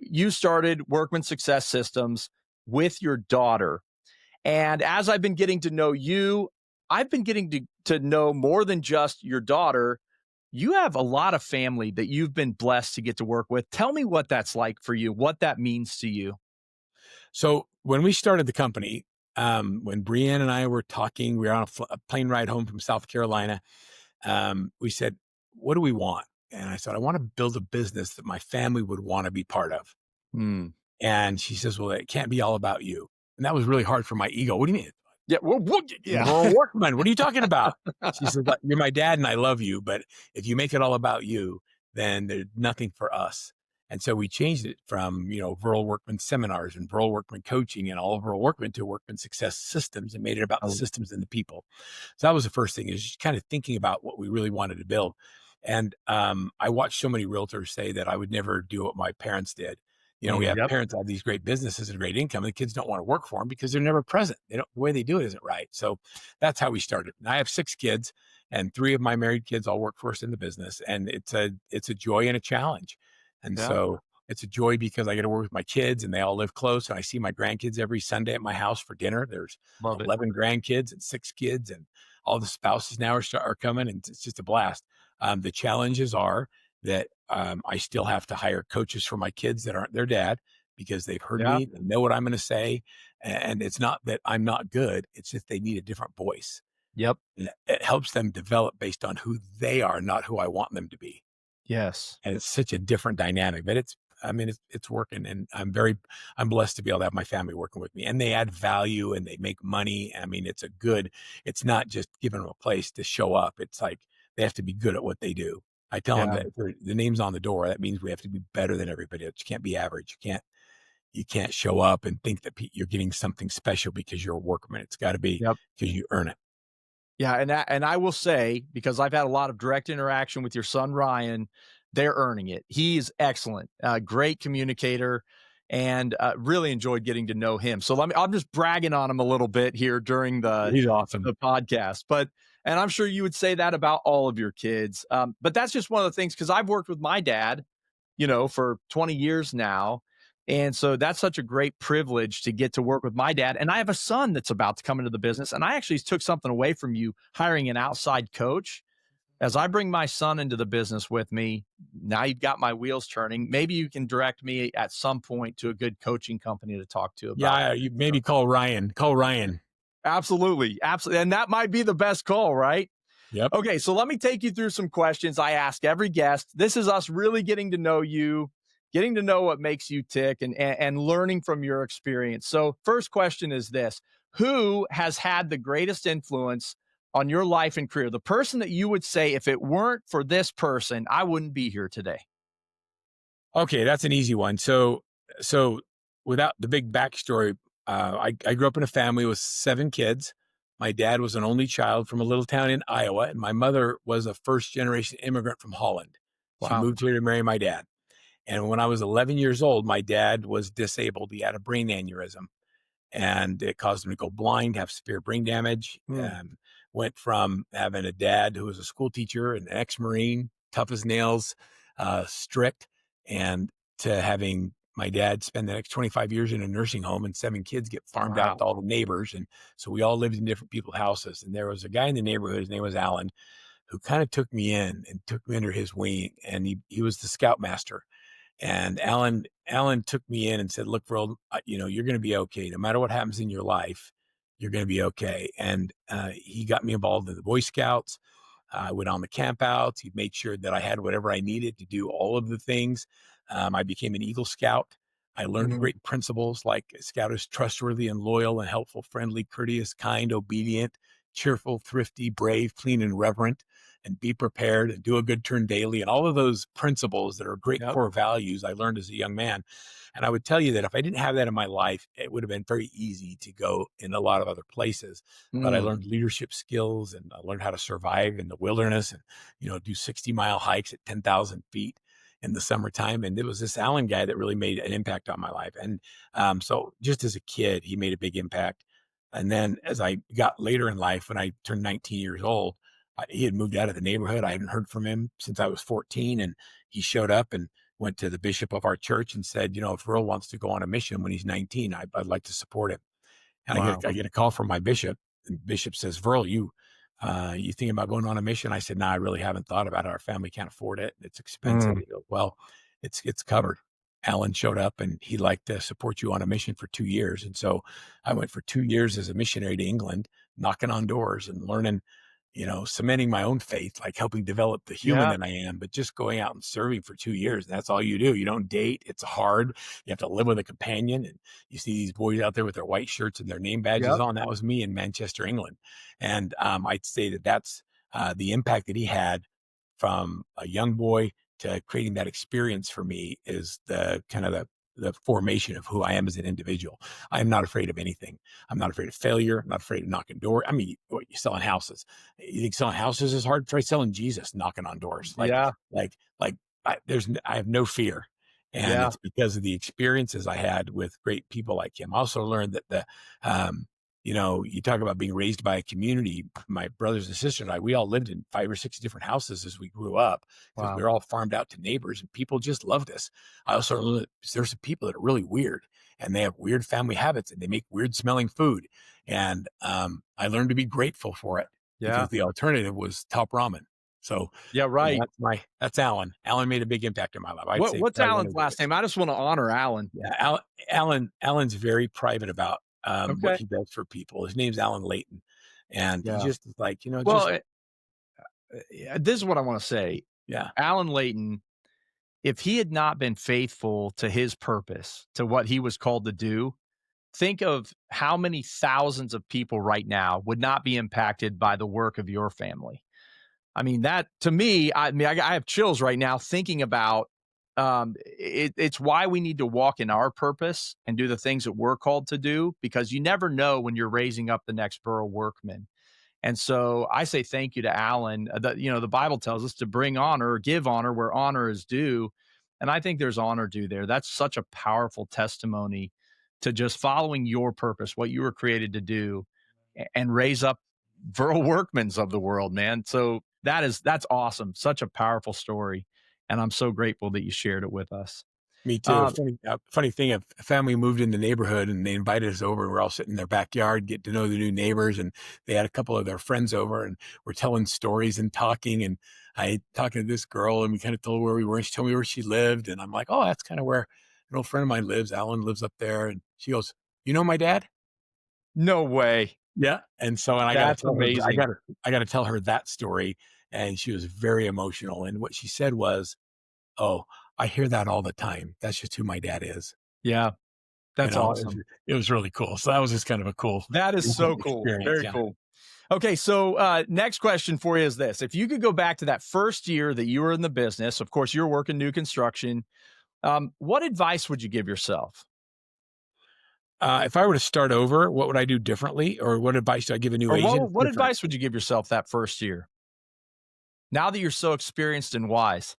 B: you started Workman Success Systems with your daughter. And as I've been getting to know you, I've been getting to know more than just your daughter. You have a lot of family that you've been blessed to get to work with. Tell me what that's like for you, what that means to you.
A: So when we started the company, when Brienne and I were talking, we were on a plane ride home from South Carolina. We said, "What do we want?" And I said, "I want to build a business that my family would want to be part of."
B: Hmm.
A: And she says, "Well, it can't be all about you." And that was really hard for my ego. What do you mean?
B: Yeah. Well,
A: I'm
B: yeah.
A: Verl Workman. What are you talking about? She says, "But you're my dad and I love you, but if you make it all about you, then there's nothing for us." And so we changed it from, Verl Workman seminars and Verl Workman coaching and all of Verl Workman to Workman Success Systems and made it about the
B: Oh,
A: systems and the people. So that was the first thing is just kind of thinking about what we really wanted to build. And I watched so many realtors say that I would never do what my parents did. We have
B: yep.
A: parents that have these great businesses and great income, and the kids don't want to work for them because they're never present. The way they do it isn't right. So that's how we started. And I have 6 kids, and 3 of my married kids all work for us in the business, and it's a joy and a challenge. And
B: Yeah.
A: so It's a joy because I get to work with my kids and they all live close. And I see my grandkids every Sunday at my house for dinner. There's
B: Love it.
A: 11 grandkids and 6 kids, and all the spouses now are coming, and it's just a blast. The challenges are that I still have to hire coaches for my kids that aren't their dad because they've heard
B: Yeah.
A: me, they know what I'm going to say. And it's not that I'm not good, it's just they need a different voice.
B: Yep.
A: And it helps them develop based on who they are, not who I want them to be.
B: Yes.
A: And it's such a different dynamic, but I mean, it's working, and I'm blessed to be able to have my family working with me, and they add value and they make money. I mean, it's not just giving them a place to show up. It's like they have to be good at what they do. I tell them
B: Yeah.
A: that if the name's on the door, that means we have to be better than everybody else. You can't be average. You can't show up and think that you're getting something special because you're a workman. It's got to be
B: Yep.
A: because you earn it.
B: Yeah, and I will say, because I've had a lot of direct interaction with your son, Ryan, they're earning it. He's excellent, great communicator, and, really enjoyed getting to know him. So I'm just bragging on him a little bit here during
A: He's awesome.
B: the podcast, but and I'm sure you would say that about all of your kids. But that's just one of the things, because I've worked with my dad, for 20 years now. And so that's such a great privilege to get to work with my dad. And I have a son that's about to come into the business. And I actually took something away from you hiring an outside coach. As I bring my son into the business with me, now you've got my wheels turning. Maybe you can direct me at some point to a good coaching company to talk to about.
A: Yeah, you maybe call Ryan. Call Ryan.
B: Absolutely. Absolutely. And that might be the best call, right?
A: Yep.
B: Okay, so let me take you through some questions I ask every guest. This is us really getting to know you, getting to know what makes you tick, and learning from your experience. So, first question is this: who has had the greatest influence on your life and career? The person that you would say, if it weren't for this person, I wouldn't be here today.
A: Okay, that's an easy one. So without the big backstory, I grew up in a family with 7 kids. My dad was an only child from a little town in Iowa, and my mother was a first generation immigrant from Holland. She
B: Wow.
A: moved here to marry my dad. And when I was 11 years old, my dad was disabled. He had a brain aneurysm, and it caused him to go blind, have severe brain damage.
B: Mm,
A: Went from having a dad who was a school teacher and an ex-Marine, tough as nails, strict, and to having my dad spend the next 25 years in a nursing home, and 7 kids get farmed out
B: wow.
A: to all the neighbors. And so we all lived in different people's houses. And there was a guy in the neighborhood, his name was Alan, who kind of took me in and took me under his wing. And he was the scoutmaster. And Alan took me in and said, "Look, Verl, you're going to be okay. No matter what happens in your life, you're going to be okay." And he got me involved in the Boy Scouts. I went on the campouts. He made sure that I had whatever I needed to do all of the things. I became an Eagle Scout. I learned
B: Mm,
A: great principles like a scout is trustworthy and loyal and helpful, friendly, courteous, kind, obedient, cheerful, thrifty, brave, clean, and reverent, and be prepared and do a good turn daily. And all of those principles that are great
B: yep.
A: core values I learned as a young man. And I would tell you that if I didn't have that in my life, it would have been very easy to go in a lot of other places. But I
B: Mm,
A: learned leadership skills, and I learned how to survive in the wilderness, and, do 60-mile hikes at 10,000 feet in the summertime. And it was this Allen guy that really made an impact on my life. And so just as a kid, he made a big impact. And then as I got later in life, when I turned 19 years old, he had moved out of the neighborhood. I hadn't heard from him since I was 14. And he showed up and went to the bishop of our church and said, if Earl wants to go on a mission when he's 19, I'd like to support him. And
B: wow.
A: I get a call from my bishop, and the bishop says, "Verl, you thinking about going on a mission?" I said, "No, I really haven't thought about it. Our family can't afford it. It's expensive."
B: Mm,
A: He goes, "Well, it's covered." Alan showed up, and he'd like to support you on a mission for 2 years. And so I went for 2 years as a missionary to England, knocking on doors and learning, cementing my own faith, like helping develop the human
B: yeah.
A: that I am, but just going out and serving for 2 years. And that's all you do. You don't date. It's hard. You have to live with a companion. And you see these boys out there with their white shirts and their name badges
B: Yep.
A: on. That was me in Manchester, England. And I'd say that that's the impact that he had from a young boy to creating that experience for me is the kind of the formation of who I am as an individual. I am not afraid of anything. I'm not afraid of failure. I'm not afraid of knocking doors. I mean, what, you're selling houses. You think selling houses is hard? Try selling Jesus, knocking on doors.
B: Yeah.
A: Like I have no fear. And
B: Yeah.
A: it's because of the experiences I had with great people like him. I also learned that you talk about being raised by a community. My brothers and sisters and I, we all lived in 5 or 6 different houses as we grew up because we
B: Wow.
A: were all farmed out to neighbors and people just loved us. I also learned that there's some people that are really weird and they have weird family habits and they make weird smelling food. And I learned to be grateful for it because
B: Yeah.
A: the alternative was top ramen. So,
B: Yeah, right.
A: that's Alan. Alan made a big impact in my life. I'd say
B: What's
A: probably one of
B: Alan's
A: the
B: last
A: biggest.
B: name? I just wanna honor Alan.
A: Yeah, Alan's very private about, what
B: Okay.
A: he does for people. His name's Alan Layton, and he
B: Yeah.
A: just is like,
B: Well,
A: just
B: yeah, this is what I wanna say.
A: yeah.
B: Alan Layton, if he had not been faithful to his purpose, to what he was called to do, think of how many thousands of people right now would not be impacted by the work of your family. I mean, that to me, I have chills right now thinking about it's why we need to walk in our purpose and do the things that we're called to do because you never know when you're raising up the next Verl Workman. And so I say thank you to Alan. The Bible tells us to bring honor or give honor where honor is due. And I think there's honor due there. That's such a powerful testimony to just following your purpose, what you were created to do, and raise up Verl Workmans of the world, man. So that's awesome. Such a powerful story. And I'm so grateful that you shared it with us.
A: Me too.
B: Um,
A: Funny thing, a family moved in the neighborhood and they invited us over. We're all sitting in their backyard, get to know the new neighbors, and they had a couple of their friends over, and we're telling stories and talking. And I talking to this girl, and we kind of told her where we were. And she told me where she lived, and I'm like, "Oh, that's kind of where an old friend of mine lives. Alan lives up there." And she goes, "You know my dad?"
B: no way.
A: Yeah. And I got to
B: That's
A: tell her,
B: amazing.
A: I got to tell her that story, and she was very emotional. And what she said was, "Oh, I hear that all the time. That's just who my dad is."
B: Yeah, that's
A: It
B: awesome.
A: was really cool. So that was just kind of a cool
B: That is so cool.
A: experience.
B: Very
A: Yeah.
B: cool. Okay, so next question for you is this: if you could go back to that first year that you were in the business, of course, you're working new construction. What advice would you give yourself,
A: If I were to start over, what would I do differently, or what advice do I give a new
B: or
A: agent?
B: what
A: It's different.
B: advice would you give yourself that first year? Now that you're so experienced and wise.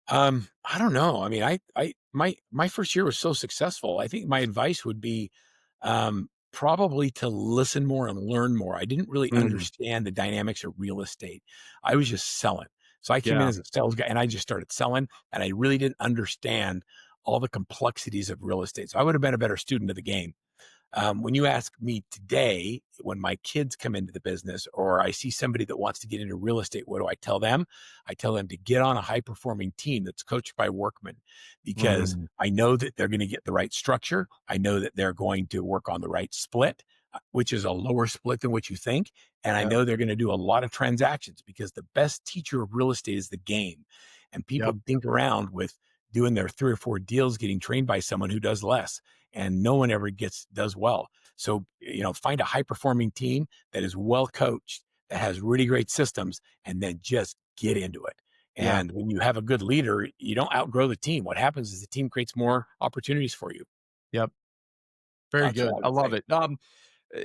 A: I don't know. I mean, my first year was so successful. I think my advice would be, probably to listen more and learn more. I didn't really
B: Mm,
A: understand the dynamics of real estate. I was just selling. So I came in
B: yeah,
A: as a sales guy and I just started selling, and I really didn't understand all the complexities of real estate. So I would have been a better student of the game. When you ask me today, when my kids come into the business or I see somebody that wants to get into real estate, what do I tell them? I tell them to get on a high performing team that's coached by Workman because
B: mm,
A: I know that they're going to get the right structure. I know that they're going to work on the right split, which is a lower split than what you think. And I
B: yep,
A: know they're going to do a lot of transactions because the best teacher of real estate is the game. And people
B: yep,
A: dink around with doing their 3 or 4 deals, getting trained by someone who does less, and no one ever does well. So, find a high performing team that is well coached, that has really great systems, and then just get into it.
B: yeah,
A: And when you have a good leader, you don't outgrow the team. What happens is the team creates more opportunities for you.
B: yep. Very
A: That's what
B: good.
A: I
B: I
A: would
B: love
A: say.
B: it.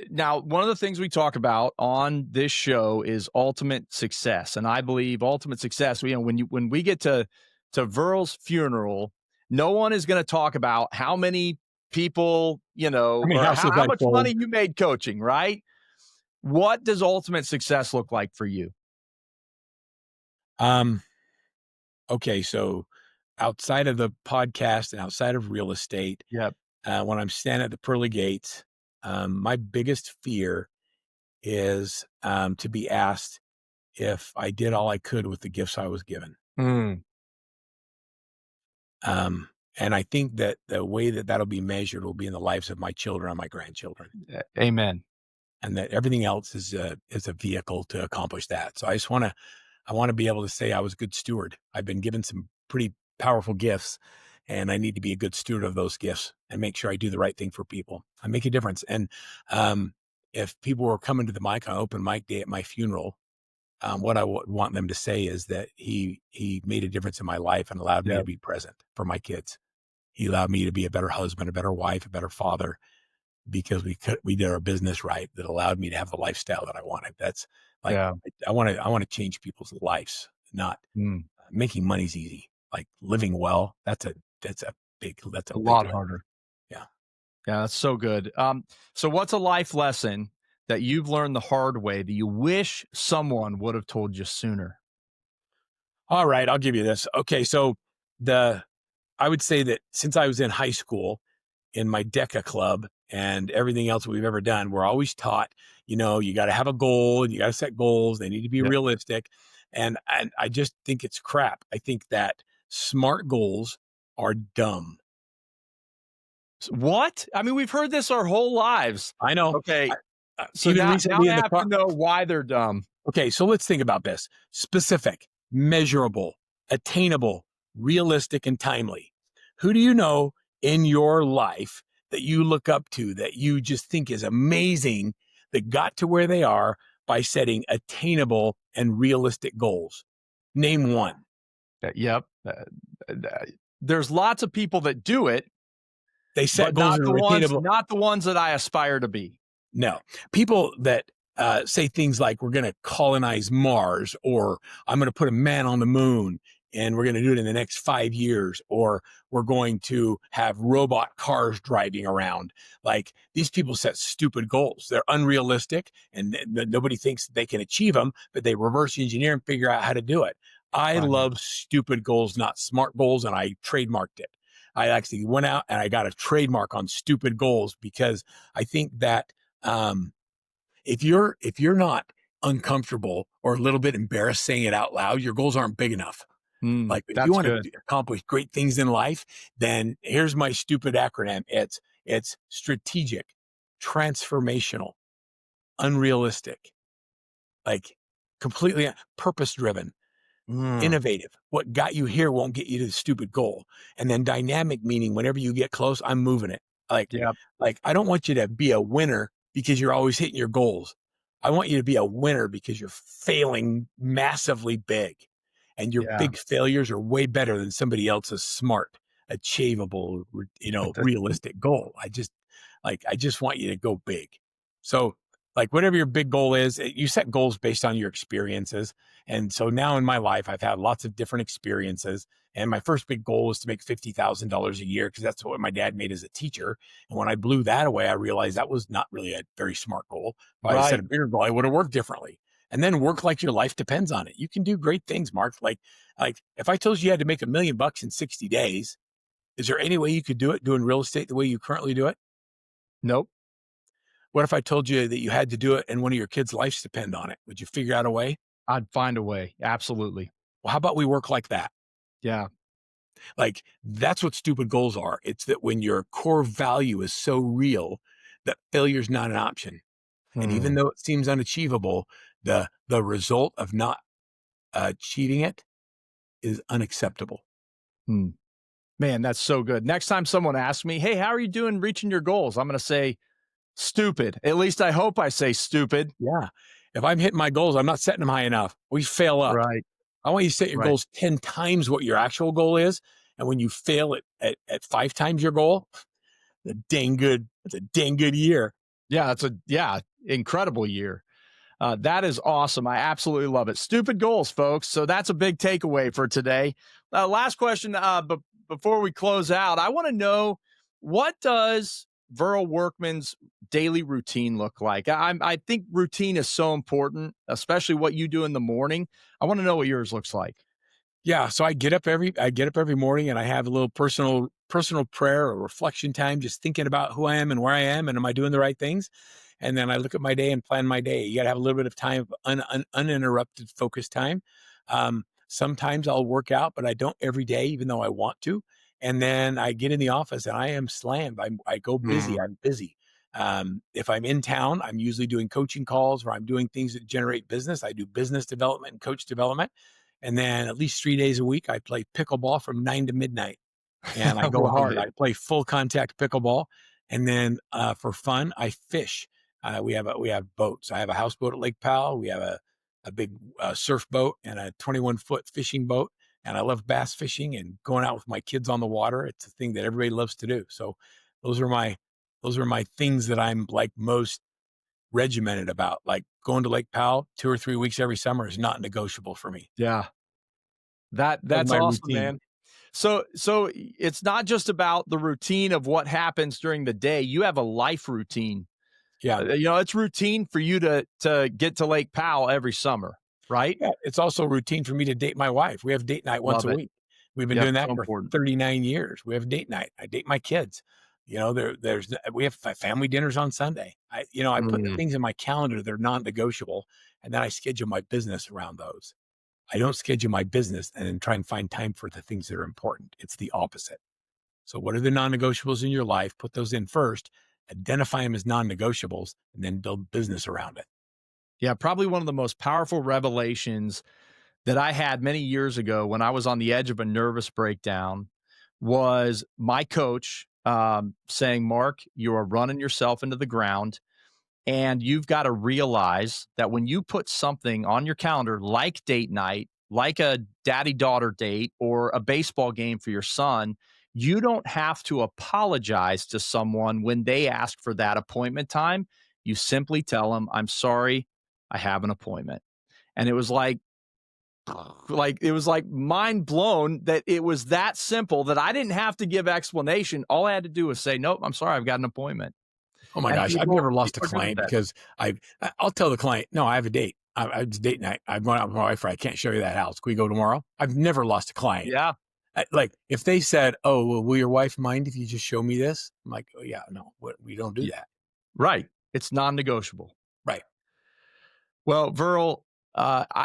B: Now, one of the things we talk about on this show is ultimate success, and I believe ultimate success. When we get to Verl's funeral, no one is going to talk about how many people,
A: How many
B: or
A: houses
B: how
A: I
B: much
A: sold?
B: money you made coaching. Right? What does ultimate success look like for you?
A: Um, okay, so outside of the podcast and outside of real estate,
B: Yep.
A: when I'm standing at the pearly gates, my biggest fear is to be asked if I did all I could with the gifts I was given.
B: Mm,
A: Um, and I think that the way that that'll be measured will be in the lives of my children and my grandchildren,
B: amen.
A: and that everything else is a vehicle to accomplish that. So I want to be able to say I was a good steward. I've been given some pretty powerful gifts, and I need to be a good steward of those gifts and make sure I do the right thing for people. I make a difference. And um, if people were coming to the mic on open mic day at my funeral, what I would want them to say is that he made a difference in my life and allowed me to
B: Yep.
A: be present for my kids. He allowed me to be a better husband, a better wife, a better father because we did our business right that allowed me to have the lifestyle that I wanted. That's like
B: Yeah.
A: I want to change people's lives, not
B: Mm,
A: making money's easy. Like living well, that's a
B: a
A: big
B: lot
A: lift.
B: harder.
A: Yeah.
B: Yeah, that's so good. So what's a life lesson that you've learned the hard way that you wish someone would have told you sooner?
A: All right, I'll give you this. Okay, so the I would say that since I was in high school, in my DECA club and everything else we've ever done, we're always taught, you got to have a goal and you got to set goals. They need to be
B: Yep.
A: realistic. And I just think it's crap. I think that smart goals are dumb.
B: What? I mean, we've heard this our whole lives.
A: I know.
B: Okay,
A: I,
B: so
A: even
B: now
A: recently
B: I
A: in the
B: have to
A: car.
B: know why they're dumb.
A: Okay, so let's think about this: specific, measurable, attainable, realistic, and timely. Who do you know in your life that you look up to that you just think is amazing that got to where they are by setting attainable and realistic goals? Name one.
B: Yep. There's lots of people that do it,
A: They set
B: but
A: goals that are attainable.
B: not the ones that I aspire to be.
A: No. People that say things like, we're going to colonize Mars, or I'm going to put a man on the moon and we're going to do it in the next 5 years, or we're going to have robot cars driving around. Like, these people set stupid goals. They're unrealistic and nobody thinks they can achieve them, but they reverse engineer and figure out how to do it. I
B: Right.
A: love stupid goals, not smart goals, and I trademarked it. I actually went out and I got a trademark on stupid goals because I think that um, if you're not uncomfortable or a little bit embarrassed saying it out loud, your goals aren't big enough. Like, if you
B: That's
A: want
B: good.
A: to accomplish great things in life, then here's my stupid acronym. It's strategic, transformational, unrealistic, like completely purpose driven,
B: Mm,
A: innovative. What got you here won't get you to the stupid goal. And then dynamic, meaning whenever you get close, I'm moving it. Like,
B: yeah.
A: I don't want you to be a winner because you're always hitting your goals. I want you to be a winner because you're failing massively big. And your
B: Yeah.
A: big failures are way better than somebody else's smart, achievable, realistic goal. I just want you to go big. So, like, whatever your big goal is, you set goals based on your experiences. And so now in my life, I've had lots of different experiences. And my first big goal was to make $50,000 a year because that's what my dad made as a teacher. And when I blew that away, I realized that was not really a very smart goal. If I set
B: Right.
A: a bigger goal, I would have worked differently. And then work like your life depends on it. You can do great things, Mark. Like if I told you you had to make $1 million in 60 days, is there any way you could do it doing real estate the way you currently do it?
B: Nope.
A: What if I told you that you had to do it and one of your kids' lives depend on it? Would you figure out a way?
B: I'd find a way. Absolutely.
A: Well, how about we work like that?
B: Yeah.
A: Like, that's what stupid goals are. It's that when your core value is so real that failure is not an option. And even
B: Hmm.
A: though it seems unachievable, the result of not achieving it is unacceptable.
B: Hmm. Man, that's so good. Next time someone asks me, "Hey, how are you doing reaching your goals?" I'm going to say, "Stupid." At least I hope I say stupid.
A: Yeah. If I'm hitting my goals, I'm not setting them high enough. We fail up.
B: Right.
A: I want you to set your
B: Right.
A: goals 10 times what your actual goal is. And when you fail at 5 times your goal, it's a dang good year.
B: Yeah, that's a incredible year. That is awesome. I absolutely love it. Stupid goals, folks. So that's a big takeaway for today. Last question, but before we close out, I want to know, what does Verl Workman's daily routine look like? I think routine is so important, especially what you do in the morning. I want to know what yours looks like.
A: Yeah, so I get up every morning and I have a little personal prayer or reflection time, just thinking about who I am and where I am and am I doing the right things? And then I look at my day and plan my day. You got to have a little bit of time of uninterrupted focus time. Sometimes I'll work out, but I don't every day, even though I want to. And then I get in the office and I am slammed. I go busy.
B: Mm,
A: I'm busy. If I'm in town, I'm usually doing coaching calls or I'm doing things that generate business. I do business development and coach development. And then at least 3 days a week, I play pickleball from 9 to midnight, and I
B: I
A: go
B: love
A: hard.
B: it.
A: I play full contact pickleball, and then, for fun, I fish. We have boats. I have a houseboat at Lake Powell. We have a big, surf boat and a 21-foot fishing boat, and I love bass fishing and going out with my kids on the water. It's a thing that everybody loves to do. So those are my those are my things that I'm, like, most regimented about. Like, going to Lake Powell 2 or 3 weeks every summer is not negotiable for me.
B: Yeah.
A: That's
B: That's
A: my
B: awesome,
A: routine.
B: man. So it's not just about the routine of what happens during the day. You have a life routine.
A: Yeah.
B: It's routine for you to get to Lake Powell every summer, right?
A: Yeah, it's also routine for me to date my wife. We have date night once
B: Love
A: a
B: it.
A: week. We've been
B: Yep,
A: doing that
B: so
A: for
B: important.
A: 39 years. We have date night. I date my kids. We have family dinners on Sunday. I put the
B: Mm.
A: things in my calendar that are non-negotiable, and then I schedule my business around those. I don't schedule my business and then try and find time for the things that are important. It's the opposite. So what are the non-negotiables in your life? Put those in first, identify them as non-negotiables, and then build business around it.
B: Yeah, probably one of the most powerful revelations that I had many years ago when I was on the edge of a nervous breakdown was my coach saying, Mark, you are running yourself into the ground. And you've got to realize that when you put something on your calendar, like date night, like a daddy daughter date, or a baseball game for your son, you don't have to apologize to someone when they ask for that appointment time. You simply tell them, I'm sorry, I have an appointment. And it was like mind blown that it was that simple that I didn't have to give explanation. All I had to do was say, nope, I'm sorry, I've got an appointment.
A: Oh my
B: And
A: gosh, I've never lost a
B: people are good with
A: client
B: that.
A: because I'll tell the client, "No, I have a date. It's date night. I'm going out with my wife, or I can't show you that house. Can we go tomorrow?" I've never lost a client.
B: Yeah.
A: Like, if they said, "Oh, well, will your wife mind if you just show me this?" I'm like, "Oh, yeah, no, we don't do that."
B: Right. It's non-negotiable.
A: Right.
B: Well, Verl,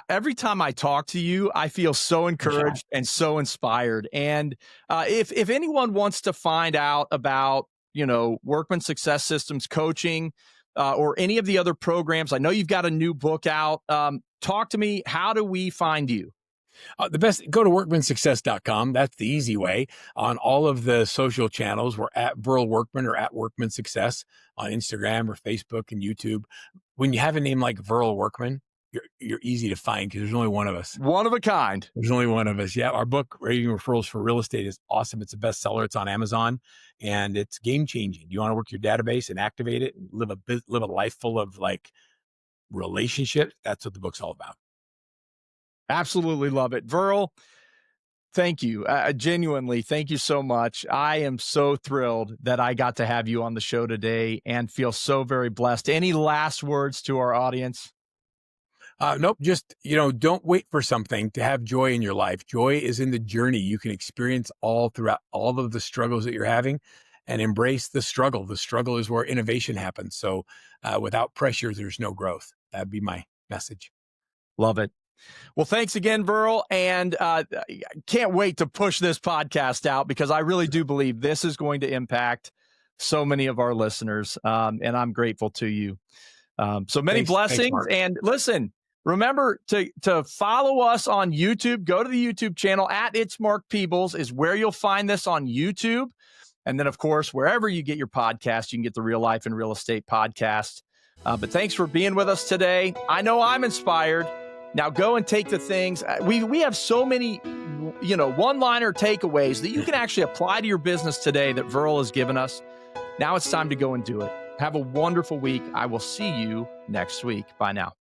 B: every time I talk to you, I feel so
A: Yeah.
B: encouraged and so inspired. And if anyone wants to find out about, Workman Success Systems coaching or any of the other programs, I know you've got a new book out. Talk to me. How do we find you?
A: The best, go to workmansuccess.com. That's the easy way. On all of the social channels, we're at Verl Workman or at Workman Success on Instagram or Facebook and YouTube. When you have a name like Verl Workman, you're easy to find because there's only one of us.
B: One of a kind.
A: There's only one of us. Yeah, our book, Rating Referrals for Real Estate, is awesome. It's a bestseller. It's on Amazon, and it's game changing. You want to work your database and activate it, and live a life full of like relationships. That's what the book's all about.
B: Absolutely love it. Verl, thank you. Genuinely, thank you so much. I am so thrilled that I got to have you on the show today and feel so very blessed. Any last words to our audience?
A: Nope. Just, don't wait for something to have joy in your life. Joy is in the journey. You can experience all throughout all of the struggles that you're having and embrace the struggle. The struggle is where innovation happens. So without pressure, there's no growth. That'd be my message.
B: Love it. Well, thanks again, Verl. And can't wait to push this podcast out because I really do believe this is going to impact so many of our listeners. And I'm grateful to you. So many
A: Thanks,
B: blessings.
A: Mark.
B: And listen, remember to follow us on YouTube. Go to the YouTube channel at It's Mark Peebles is where you'll find this on YouTube. And then, of course, wherever you get your podcast, you can get the Real Life and Real Estate podcast. But thanks for being with us today. I know I'm inspired. Now go and take the things. We have so many, one-liner takeaways that you can actually apply to your business today that Verl has given us. Now it's time to go and do it. Have a wonderful week. I will see you next week. Bye now.